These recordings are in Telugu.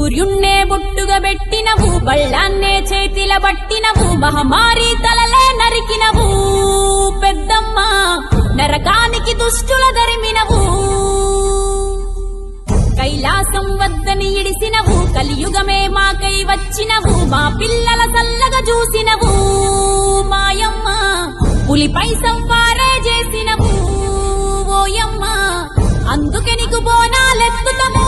సూర్యున్నే బొట్టుగా పెట్టినవు, బళ్ళాన్నే చేతిల పట్టినవు, మహమారి తలలే నరికినవు పెద్దమ్మ, నరకానికి దుష్టుల దరిమినవు. కైలాసం వద్దని ఇడిసినవు, కలియుగమే మాకై వచ్చినవు, మా పిల్లల చల్లగా చూసినవు మాయమ్మ, పులిపై సంవారే చేసినవు ఓయమ్మ, అందుకే నీకు బోనాలెత్తుతము.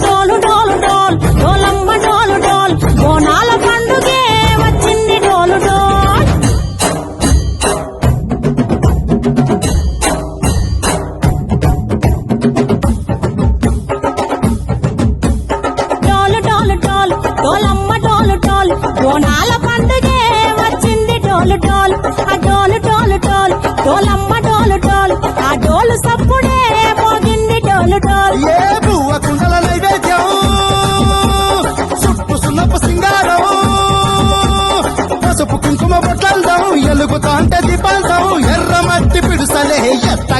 డోలు డోలు డోల్ డోలమ్మ డోలు డోల్, బోనాల పండుగే వచ్చింది డోలు డోల్. డోలు డోలు డోల్ డోలమ్మ డోలు డోల్, బోనాల పండుగే వచ్చింది డోలు డోల్. ఆ డోలు డోలు డోల్ డోలమ్మ డోలు డోల్, ఆ డోలు సప్పుడే మోగింది డోలు డోల్. ఏ పువ్వ కుండల నైవేద్యం, సుప్పు సున్నపు సింగారం, పసుపు కుంకుమ బొట్లందం, ఎలుగుతాంటే దీపాంతం, ఎర్ర మట్టి పిడుసలే ఎత్త